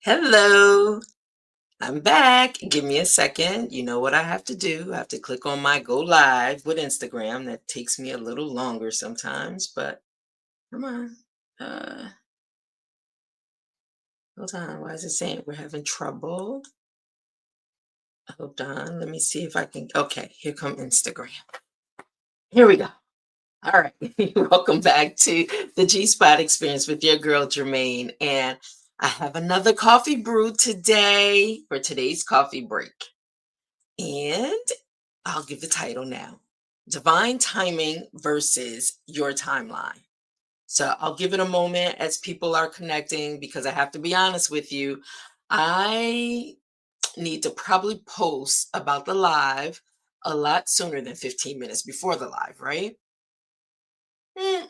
Hello, I'm back. Give me a second. You know what I have to do? I have to click on my go live with Instagram. That takes me a little longer sometimes, but come on. Uh, Hold on. Why is it saying we're having trouble? Hold on. Let me see if I can. Okay, here come Instagram. Here we go. All right. Welcome back to the G Spot Experience with your girl Germaine. And I have another coffee brew today for today's coffee break. And I'll give the title now. Divine timing versus your timeline. So I'll give it a moment as people are connecting because I have to be honest with you. I need to probably post about the live a lot sooner than 15 minutes before the live, right? Mm,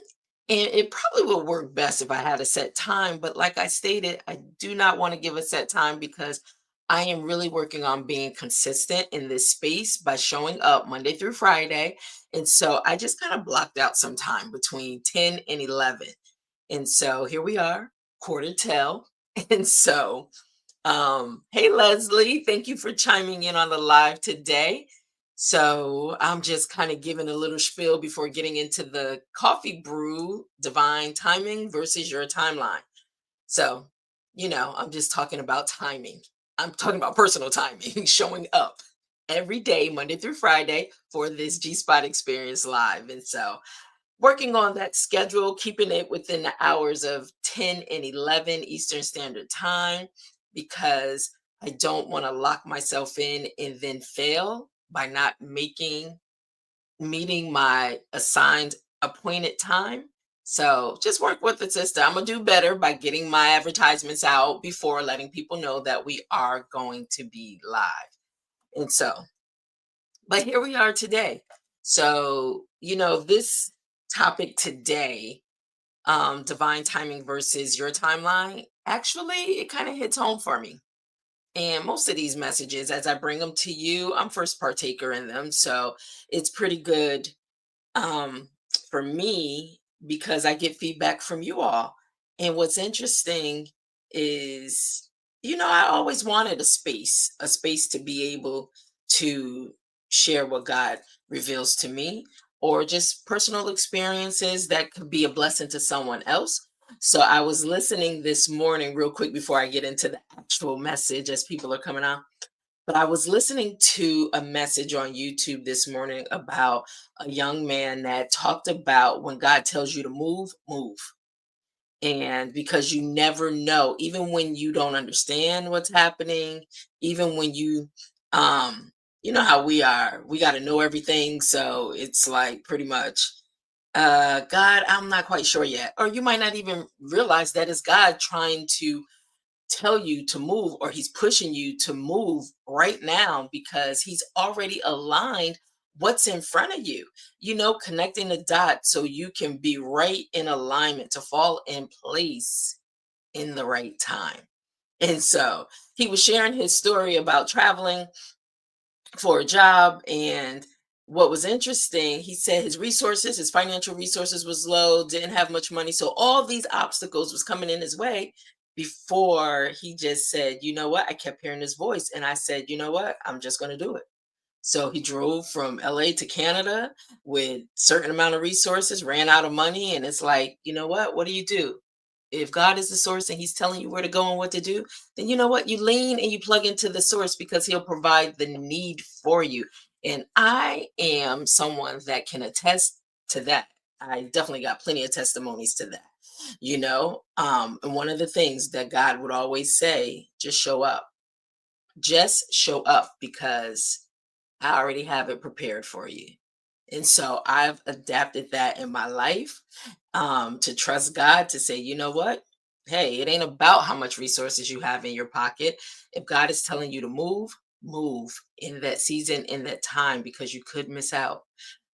And it probably would work best if I had a set time. But like I stated, I do not want to give a set time because I am really working on being consistent in this space by showing up Monday through Friday. And so I just kind of blocked out some time between 10 and 11. And so here we are, quarter till. And so hey Leslie, thank you for chiming in on the live today. So I'm just kind of giving a little spiel before getting into the coffee brew, divine timing versus your timeline. So, I'm just talking about timing. I'm talking about personal timing, showing up every day, Monday through Friday, for this G Spot experience live. And so working on that schedule, keeping it within the hours of 10 and 11 Eastern Standard Time, because I don't want to lock myself in and then fail by not meeting my assigned appointed time. So just work with the system. I'm gonna do better by getting my advertisements out before letting people know that we are going to be live. And so, but here we are today. So, this topic today, divine timing versus your timeline, actually, it kind of hits home for me. And most of these messages, as I bring them to you, I'm first partaker in them. So it's pretty good um, for me because I get feedback from you all. And what's interesting is, I always wanted a space to be able to share what God reveals to me or just personal experiences that could be a blessing to someone else. So I was listening this morning, real quick, before I get into the actual message as people are coming on. But I was listening to a message on YouTube this morning about a young man that talked about when God tells you to move, move. And because you never know, even when you don't understand what's happening, even when you know how we are, we got to know everything. So it's like pretty much, God, I'm not quite sure yet. Or you might not even realize that it's God trying to tell you to move, or he's pushing you to move right now because he's already aligned what's in front of you, connecting the dots so you can be right in alignment to fall in place in the right time. And so he was sharing his story about traveling for a job. And what was interesting, he said his financial resources was low, didn't have much money. So all these obstacles was coming in his way before he just said, you know what? I kept hearing his voice. And I said, you know what? I'm just going to do it. So he drove from LA to Canada with certain amount of resources, ran out of money. And it's like, you know what? What do? If God is the source and he's telling you where to go and what to do, then you know what? You lean and you plug into the source because he'll provide the need for you. And I am someone that can attest to that. I definitely got plenty of testimonies to that. And one of the things that God would always say, just show up. Just show up because I already have it prepared for you. And so I've adapted that in my life, to trust God to say, you know what? Hey, it ain't about how much resources you have in your pocket. If God is telling you to move, move in that season, in that time, because you could miss out.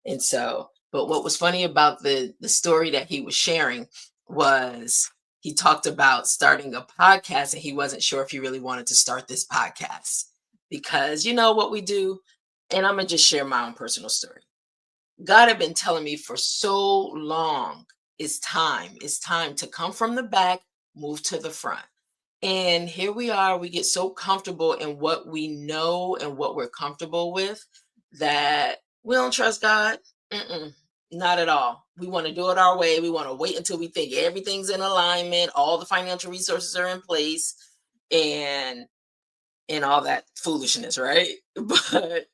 And so, but what was funny about the story that he was sharing was he talked about starting a podcast and he wasn't sure if he really wanted to start this podcast because you know what we do. And I'm gonna just share my own personal story. God had been telling me for so long, it's time to come from the back, move to the front. And here we are, we get so comfortable in what we know and what we're comfortable with that we don't trust God. Mm-mm, not at all. We want to do it our way. We want to wait until we think everything's in alignment, all the financial resources are in place, and all that foolishness, right? But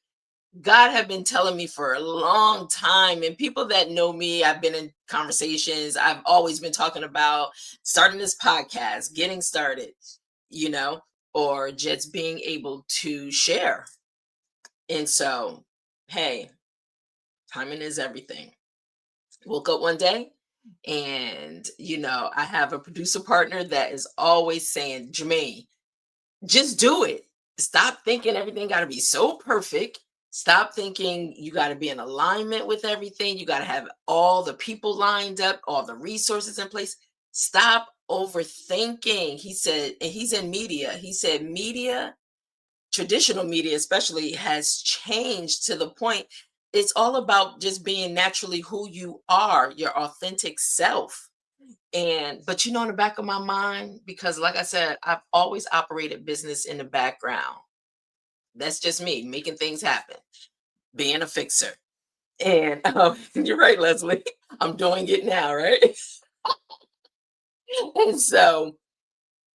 God had been telling me for a long time, and people that know me, I've been in conversations. I've always been talking about starting this podcast, getting started, you know, or just being able to share. And so, hey, timing is everything. Woke up one day and, I have a producer partner that is always saying, Germaine, just do it. Stop thinking everything got to be so perfect. Stop thinking you got to be in alignment with everything. You got to have all the people lined up, all the resources in place. Stop overthinking. He said, and he's in media. He said, media, traditional media especially, has changed to the point it's all about just being naturally who you are, your authentic self. And but in the back of my mind, because like I said, I've always operated business in the background. That's just me making things happen, being a fixer. And you're right, Leslie. I'm doing it now, right? And so,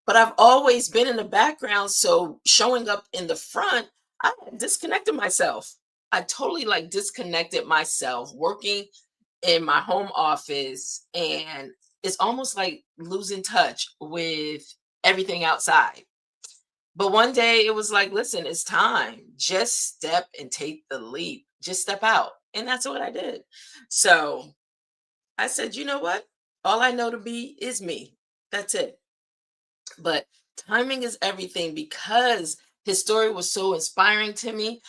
but I've always been in the background. So showing up in the front, I disconnected myself. I totally like disconnected myself, working in my home office, and it's almost like losing touch with everything outside. But one day it was like, listen, it's time. Just step and take the leap. Just step out. And that's what I did. So I said, you know what? All I know to be is me. That's it. But timing is everything because his story was so inspiring to me.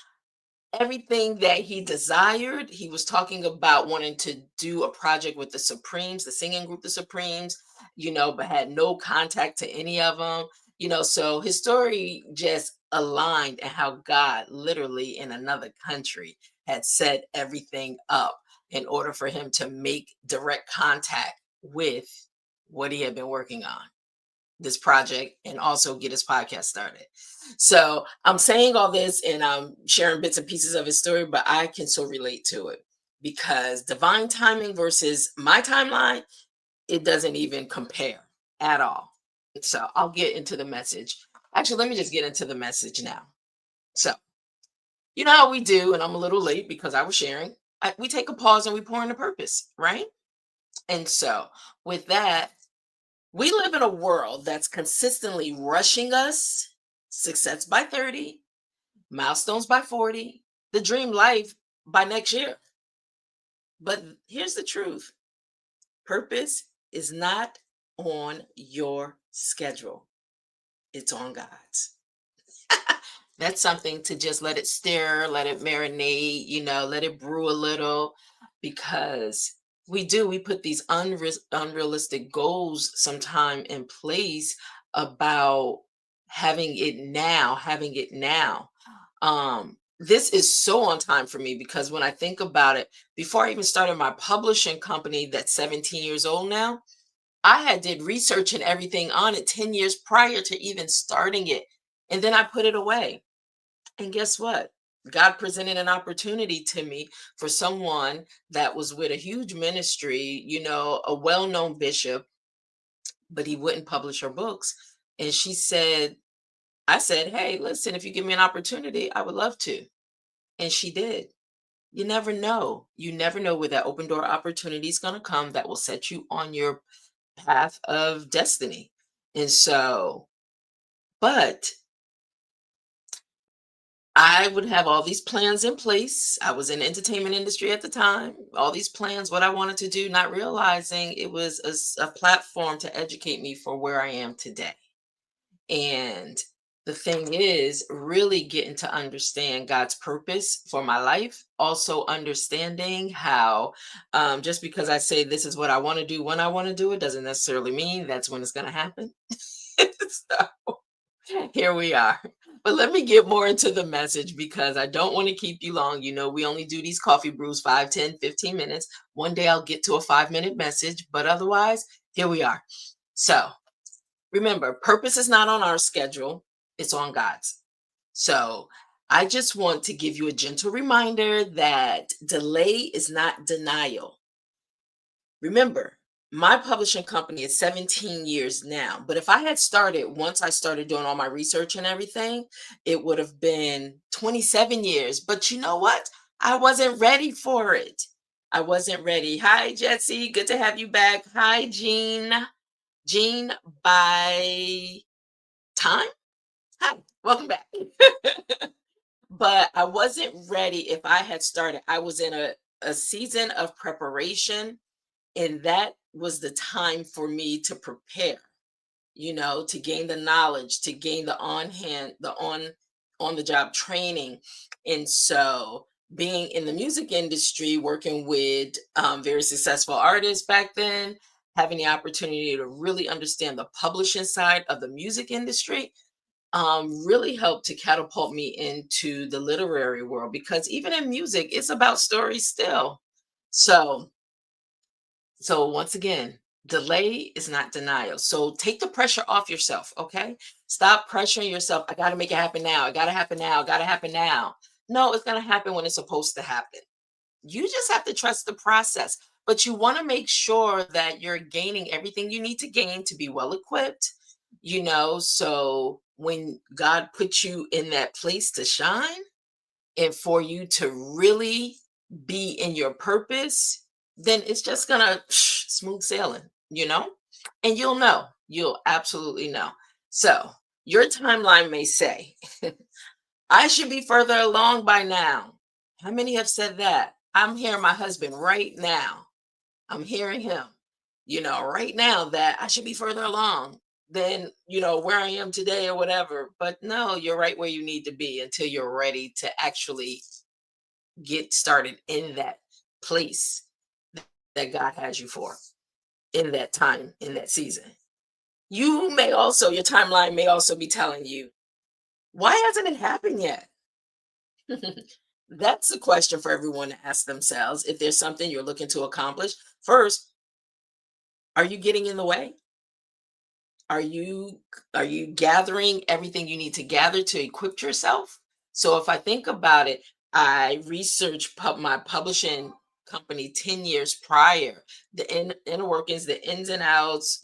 Everything that he desired. He was talking about wanting to do a project with the Supremes, the singing group, the Supremes, but had no contact to any of them, so his story just aligned and how God literally in another country had set everything up in order for him to make direct contact with what he had been working on, this project, and also get his podcast started. So I'm saying all this and I'm sharing bits and pieces of his story, but I can so relate to it because divine timing versus my timeline, it doesn't even compare at all. So I'll get into the message. Actually, let me just get into the message now. So, you know how we do, and I'm a little late because I was sharing. We take a pause and we pour into purpose, right? And so, with that, we live in a world that's consistently rushing us, success by 30, milestones by 40, the dream life by next year. But here's the truth: purpose is not on your schedule, it's on God's. That's something to just let it stir, let it marinate, let it brew a little, because we put these unrealistic goals sometime in place about having it now. This is so on time for me because when I think about it, before I even started my publishing company that's 17 years old now, I had did research and everything on it 10 years prior to even starting it. And then I put it away. And guess what? God presented an opportunity to me for someone that was with a huge ministry, a well known bishop, but he wouldn't publish her books. And I said, hey, listen, if you give me an opportunity, I would love to. And she did. You never know. You never know where that open door opportunity is going to come that will set you on your path of destiny. And so, but I would have all these plans in place. I was in the entertainment industry at the time, all these plans, what I wanted to do, not realizing it was a platform to educate me for where I am today. And the thing is, really getting to understand God's purpose for my life, also understanding how just because I say this is what I want to do when I want to do it, doesn't necessarily mean that's when it's going to happen. So here we are. But let me get more into the message because I don't want to keep you long. We only do these coffee brews 5, 10, 15 minutes. One day I'll get to a 5-minute message, but otherwise, here we are. So Remember, purpose is not on our schedule, it's on God's. So I just want to give you a gentle reminder that delay is not denial. Remember, my publishing company is 17 years now, but if I had started once I started doing all my research and everything, it would have been 27 years. But you know what? I wasn't ready for it. I wasn't ready. Hi, Jesse. Good to have you back. Hi, Jean. Jean by time. Hi, welcome back. But I wasn't ready if I had started. I was in a season of preparation, and that was the time for me to prepare, to gain the knowledge, to gain the on the job training. And so being in the music industry, working with very successful artists back then, having the opportunity to really understand the publishing side of the music industry, really helped to catapult me into the literary world, because even in music, it's about stories still. So, so once again, delay is not denial. So take the pressure off yourself, okay? Stop pressuring yourself. I got to make it happen now. I got to happen now. Got to happen now. No, it's going to happen when it's supposed to happen. You just have to trust the process. But you want to make sure that you're gaining everything you need to gain to be well equipped, so when God puts you in that place to shine and for you to really be in your purpose, then it's just gonna smooth sailing, and you'll absolutely know. So your timeline may say, I should be further along by now. How many have said that? I'm hearing my husband right now. I'm hearing him, right now, that I should be further along than, where I am today or whatever. But no, you're right where you need to be until you're ready to actually get started in that place that God has you for, in that time, in that season. Your timeline may also be telling you, why hasn't it happened yet? That's the question for everyone to ask themselves. If there's something you're looking to accomplish, first, are you getting in the way? Are you are you gathering everything you need to gather to equip yourself? So if I think about it, I researched my publishing company 10 years prior, the inner workings, the ins and outs,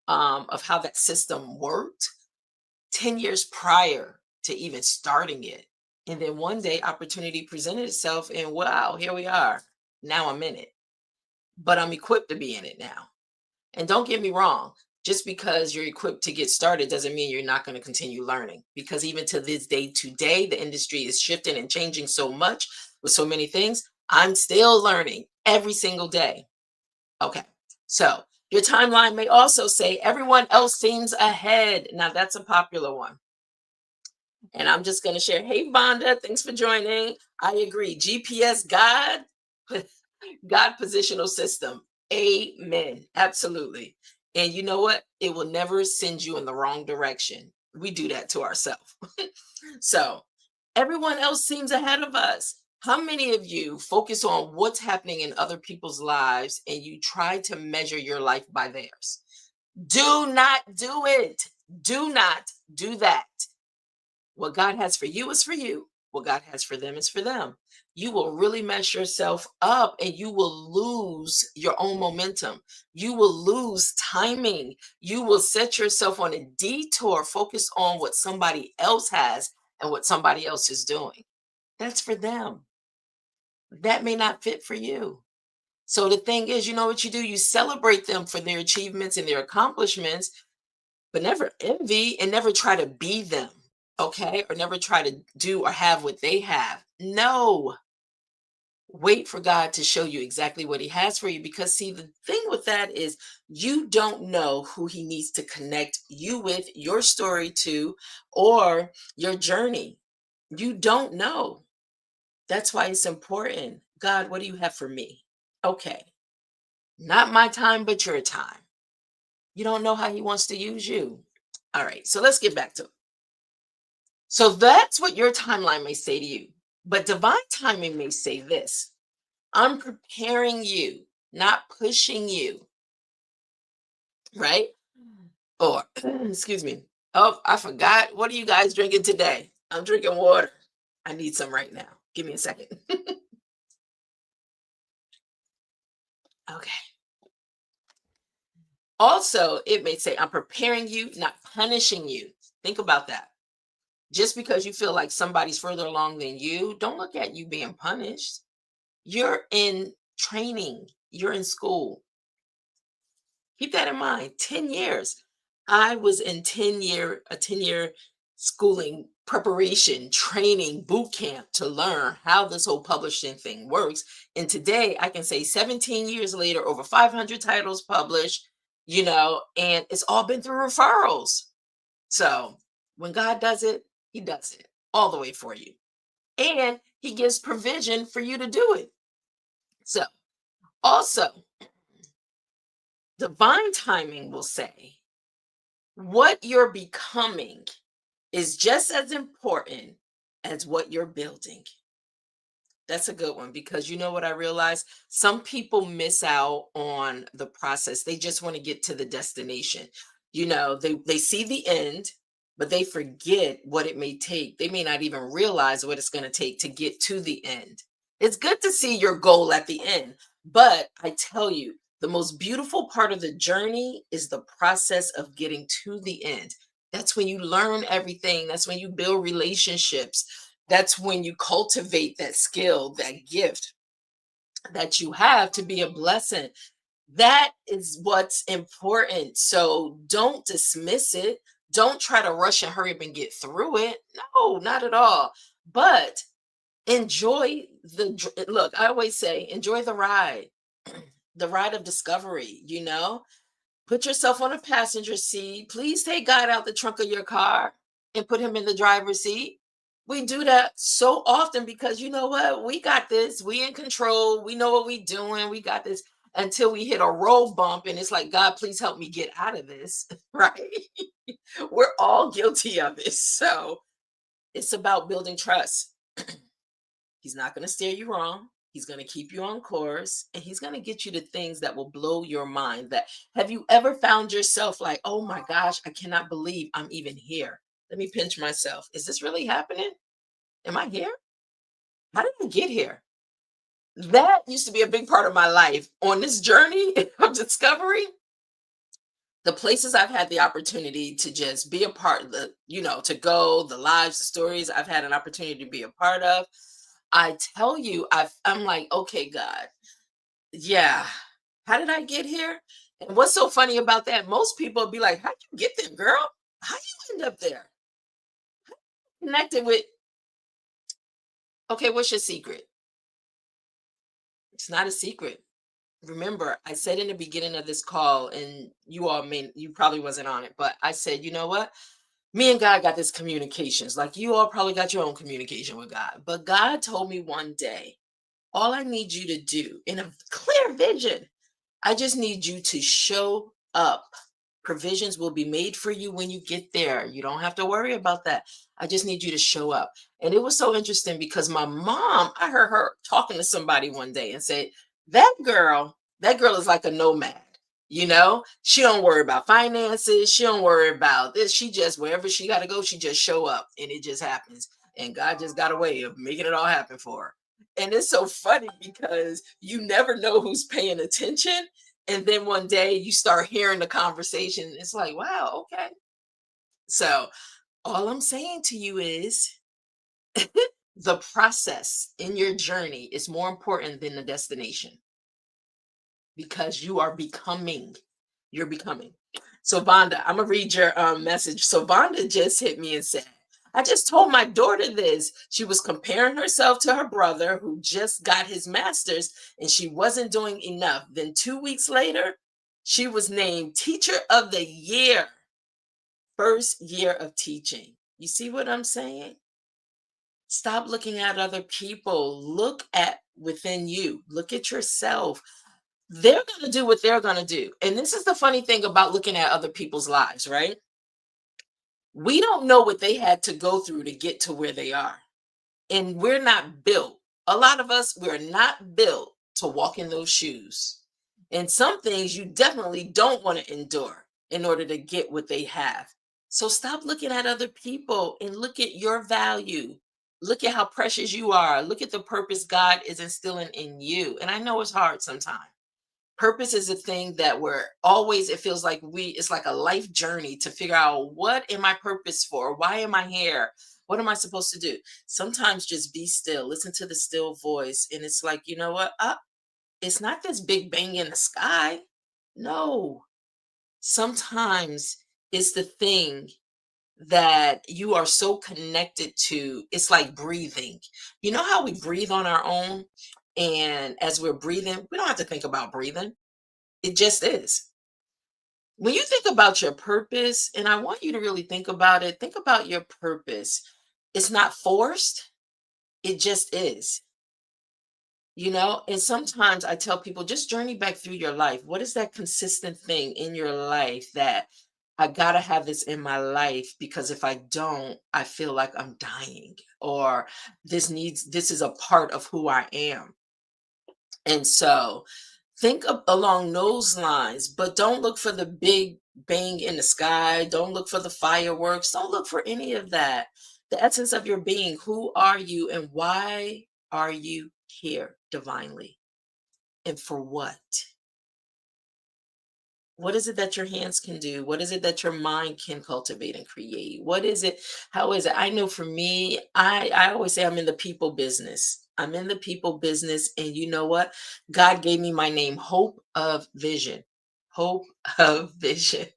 of how that system worked 10 years prior to even starting it. And then one day opportunity presented itself, and wow, here we are. Now I'm in it. But I'm equipped to be in it now. And don't get me wrong, just because you're equipped to get started doesn't mean you're not going to continue learning. Because even to this day, today, the industry is shifting and changing so much with so many things. I'm still learning every single day. Okay. So your timeline may also say everyone else seems ahead. Now, that's a popular one. And I'm just going to share. Hey, Vonda, thanks for joining. I agree. GPS God, God positional system. Amen. Absolutely. And you know what? It will never send you in the wrong direction. We do that to ourselves. So everyone else seems ahead of us. How many of you focus on what's happening in other people's lives and you try to measure your life by theirs? Do not do it. Do not do that. What God has for you is for you. What God has for them is for them. You will really mess yourself up and you will lose your own momentum. You will lose timing. You will set yourself on a detour, focus on what somebody else has and what somebody else is doing. That's for them. That may not fit for you. So the thing is, you know what you do? You celebrate them for their achievements and their accomplishments, but never envy and never try to be them, okay? Or never try to do or have what they have. No, wait for God to show you exactly what He has for you. Because, see, the thing with that is you don't know who He needs to connect you with, your story to, or your journey. You don't know. That's why it's important. God, what do you have for me? Okay, not my time, but your time. You don't know how He wants to use you. All right, so let's get back to it. So that's what your timeline may say to you. But divine timing may say this: I'm preparing you, not pushing you, right? Or, excuse me. Oh, I forgot. What are you guys drinking today? I'm drinking water. I need some right now. Give me a second. Okay. Also, it may say, I'm preparing you, not punishing you. Think about that. Just because you feel like somebody's further along than you, don't look at you being punished. You're in training, you're in school. Keep that in mind. 10 years. I was in 10-year schooling preparation, training, boot camp to learn how this whole publishing thing works. And today I can say 17 years later, over 500 titles published, and it's all been through referrals. So when God does it, he does it all the way for you. And he gives provision for you to do it. So also, divine timing will say what you're becoming is just as important as what you're building. That's a good one because you know what I realized? Some people miss out on the process. They just want to get to the destination. They see the end, but they forget what it may take. They may not even realize what it's going to take to get to the end. It's good to see your goal at the end, but I tell you, the most beautiful part of the journey is the process of getting to the end. That's when you learn everything. That's when you build relationships. That's when you cultivate that skill, that gift that you have to be a blessing. That is what's important. So don't dismiss it. Don't try to rush and hurry up and get through it. No, not at all. But enjoy look, I always say, enjoy the ride, the ride of discovery. Put yourself on a passenger seat. Please take God out the trunk of your car and put him in the driver's seat. We do that so often because you know what? We got this. We in control. We know what we doing. We got this until we hit a road bump and it's like, God, please help me get out of this. Right? We're all guilty of it. So it's about building trust. He's not going to steer you wrong. He's going to keep you on course and he's going to get you to things that will blow your mind. That have you ever found yourself like, oh my gosh, I cannot believe I'm even here. Let me pinch myself. Is this really happening? Am I here? How did I get here? That used to be a big part of my life on this journey of discovery. The places I've had the opportunity to just be a part of to go, the lives, the stories I've had an opportunity to be a part of. I tell you, I'm like, okay, God, yeah. How did I get here? And what's so funny about that? Most people be like, how'd you get there, girl? How you end up there? Connected with, okay, what's your secret? It's not a secret. Remember, I said in the beginning of this call, and you probably wasn't on it, but I said, you know what? Me and God got this communications. Like you all probably got your own communication with God. But God told me one day, all I need you to do in a clear vision, I just need you to show up. Provisions will be made for you when you get there. You don't have to worry about that. I just need you to show up. And it was so interesting because my mom, I heard her talking to somebody one day and said, that girl is like a nomad. She don't worry about finances. She don't worry about this. She just, wherever she got to go, she just show up and it just happens. And God just got a way of making it all happen for her. And it's so funny because you never know who's paying attention. And then one day you start hearing the conversation. It's like, wow, okay. So all I'm saying to you is the process in your journey is more important than the destination because you are becoming. You're becoming. So Vonda, I'm gonna read your message. So Vonda just hit me and said, I just told my daughter this. She was comparing herself to her brother who just got his master's and she wasn't doing enough. Then 2 weeks later, she was named Teacher of the Year, first year of teaching. You see what I'm saying? Stop looking at other people. Look at within you. Look at yourself. They're going to do what they're going to do. And this is the funny thing about looking at other people's lives, right? We don't know what they had to go through to get to where they are. And we're not built. A lot of us, we're not built to walk in those shoes. And some things you definitely don't want to endure. in order to get what they have. So stop looking at other people and look at your value. Look at how precious you are. Look at the purpose God is instilling in you. And I know it's hard sometimes. Purpose is a thing that we're always, it feels like it's like a life journey to figure out, what am I purpose for? Why am I here? What am I supposed to do? Sometimes just be still, listen to the still voice. And it's like, you know what? It's not this big bang in the sky. No, sometimes it's the thing that you are so connected to. It's like breathing. You know how we breathe on our own? And as we're breathing, we don't have to think about breathing. It just is. When you think about your purpose, and I want you to really think about it, think about your purpose. It's not forced, it just is. And sometimes I tell people, just journey back through your life. What is that consistent thing in your life that I gotta have this in my life, because if I don't, I feel like I'm dying, or this is a part of who I am. And so think along those lines, but don't look for the big bang in the sky. Don't look for the fireworks. Don't look for any of that. The essence of your being. Who are you, and why are you here divinely? And for what? What is it that your hands can do? What is it that your mind can cultivate and create? What is it? How is it? I know for me, I always say I'm in the people business. I'm in the people business. And you know what? God gave me my name, Hope of Vision. Hope of Vision.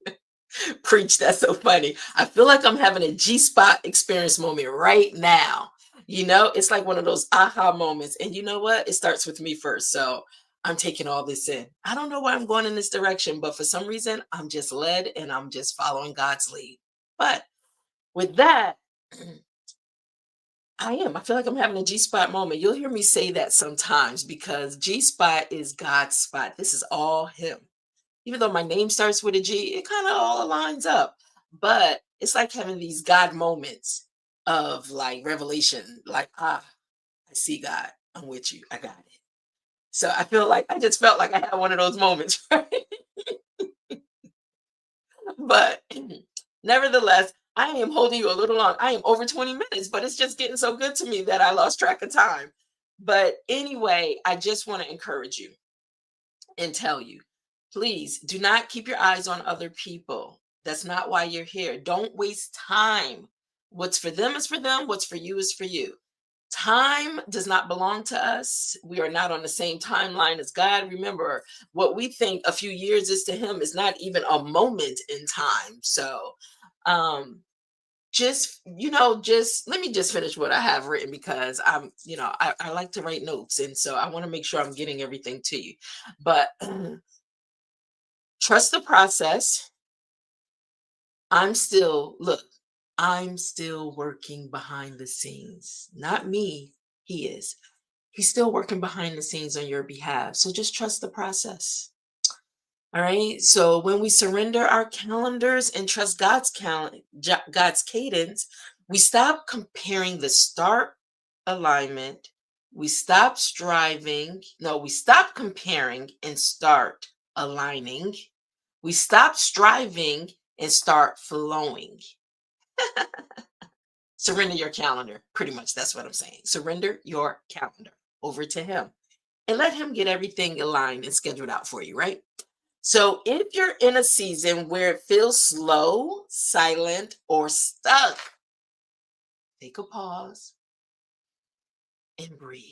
Preach, that's so funny. I feel like I'm having a G spot experience moment right now. It's like one of those aha moments. And you know what? It starts with me first. So I'm taking all this in. I don't know why I'm going in this direction, but for some reason, I'm just led and I'm just following God's lead. But with that, I am. I feel like I'm having a G spot moment. You'll hear me say that sometimes, because G spot is God's spot. This is all Him. Even though my name starts with a G, it kind of all aligns up. But it's like having these God moments of like revelation, like, I see God. I'm with you. I got it. So I feel like I just felt like I had one of those moments, right? But nevertheless, I am holding you a little long. I am over 20 minutes, but it's just getting so good to me that I lost track of time. But anyway, I just want to encourage you and tell you, please do not keep your eyes on other people. That's not why you're here. Don't waste time. What's for them is for them, what's for you is for you. Time does not belong to us. We are not on the same timeline as God. Remember, what we think a few years is to Him is not even a moment in time. So, um, just let me just finish what I have written, because I like to write notes. And so I want to make sure I'm getting everything to you. But trust the process. Look, I'm still working behind the scenes. Not me, He is. He's still working behind the scenes on your behalf. So just trust the process. All right. So when we surrender our calendars and trust God's cadence, we stop comparing the start alignment. We stop striving. No, we stop comparing and start aligning. We stop striving and start flowing. Surrender your calendar. Pretty much that's what I'm saying. Surrender your calendar over to Him and let Him get everything aligned and scheduled out for you, right? So if you're in a season where it feels slow, silent, or stuck, take a pause and breathe.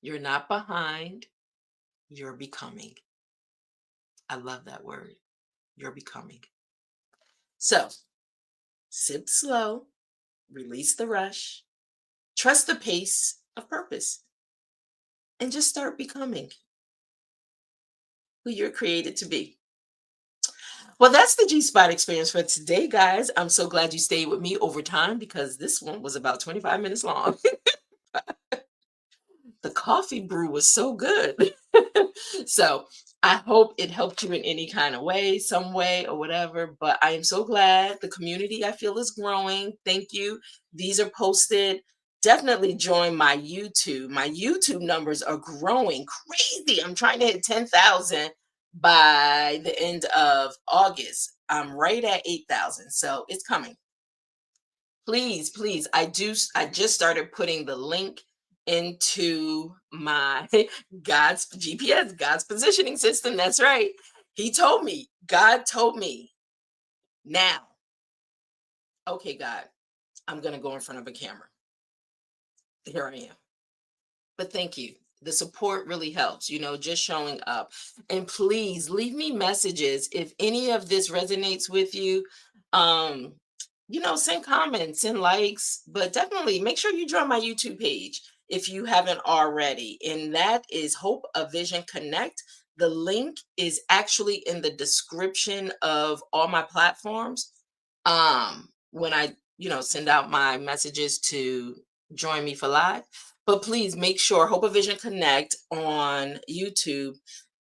You're not behind, you're becoming. I love that word. You're becoming. So sip slow, release the rush, trust the pace of purpose, and just start becoming who you're created to be. Well, that's the G Spot experience for today, guys. I'm so glad you stayed with me over time, because this one was about 25 minutes long. The coffee brew was so good. So I hope it helped you in any kind of way, some way, or whatever. But I am so glad the community, I feel, is growing. Thank you. These are posted. Definitely join my YouTube. My YouTube numbers are growing crazy. I'm trying to hit 10,000 by the end of August. I'm right at 8,000. So it's coming. Please, please. I just started putting the link into my God's GPS, God's positioning system. That's right. He told me, God told me, now, okay, God, I'm going to go in front of a camera. Here I am. But thank you. The support really helps, just showing up. And please leave me messages if any of this resonates with you. Um, send comments, send likes, but definitely make sure you join my YouTube page if you haven't already. And that is Hope of Vision Connect. The link is actually in the description of all my platforms. When I, send out my messages to join me for live. But please make sure Hope of Vision Connect on YouTube.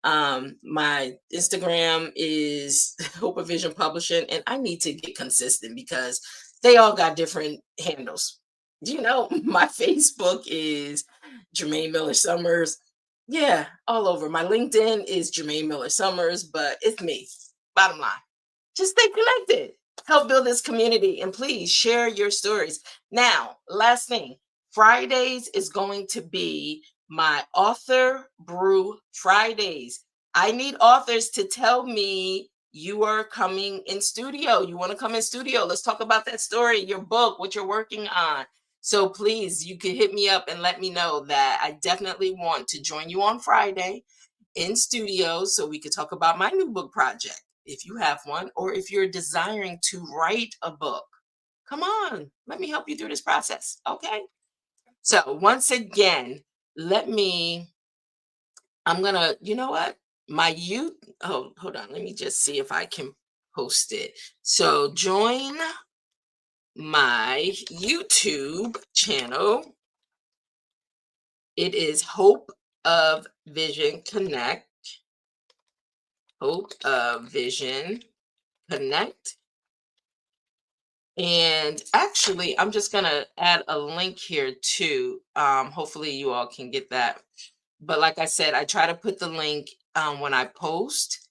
My Instagram is Hope of Vision Publishing, and I need to get consistent because they all got different handles. My Facebook is Germaine Miller Summers. Yeah, all over. My LinkedIn is Germaine Miller Summers, but it's me. Bottom line, just stay connected. Help build this community, and please share your stories. Now, last thing, Fridays is going to be my author brew Fridays. I need authors to tell me you are coming in studio. You want to come in studio. Let's talk about that story, your book, what you're working on. So please, you can hit me up and let me know that I definitely want to join you on Friday in studio so we could talk about my new book project if you have one, or if you're desiring to write a book. Come on, let me help you through this process. Okay. So once again, let me, I'm gonna, you know what? My youth, oh, hold on. Let me just see if I can post it. So join my YouTube channel. It is Hope of Vision Connect. Hope of Vision Connect. And actually, I'm just going to add a link here too. Hopefully, you all can get that. But like I said, I try to put the link when I post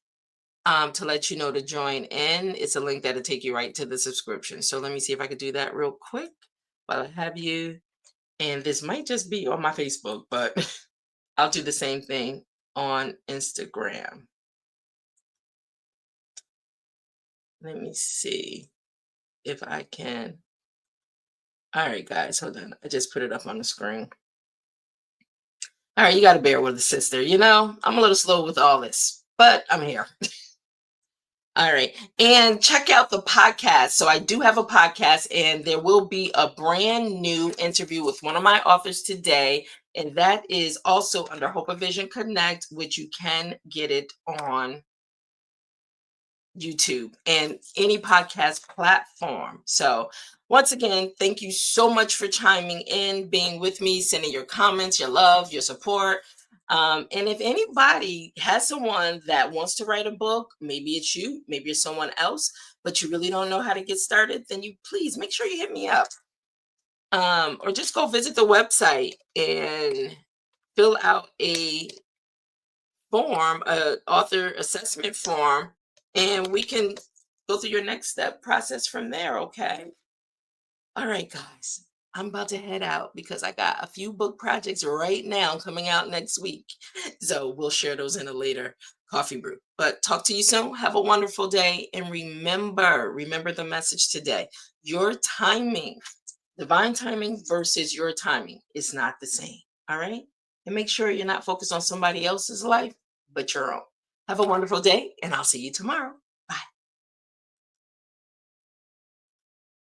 to let you know to join in. It's a link that'll take you right to the subscription. So let me see if I could do that real quick while I have you. And this might just be on my Facebook, but I'll do the same thing on Instagram. Let me see if I can. All right, guys, hold on. I just put it up on the screen. All right, you got to bear with the sister. I'm a little slow with all this, but I'm here. All right. And check out the podcast. So I do have a podcast, and there will be a brand new interview with one of my authors today. And that is also under Hope of Vision Connect, which you can get it on YouTube and any podcast platform. So once again, thank you so much for chiming in, being with me, sending your comments, your love, your support. And if anybody has someone that wants to write a book, maybe it's you, maybe it's someone else, but you really don't know how to get started, then you please make sure you hit me up. Or just go visit the website and fill out a form, a author assessment form, and we can go through your next step process from there. Okay. All right, guys. I'm about to head out because I got a few book projects right now coming out next week. So we'll share those in a later coffee brew. But talk to you soon. Have a wonderful day. And remember the message today. Your timing, divine timing versus your timing is not the same. All right. And make sure you're not focused on somebody else's life, but your own. Have a wonderful day, and I'll see you tomorrow.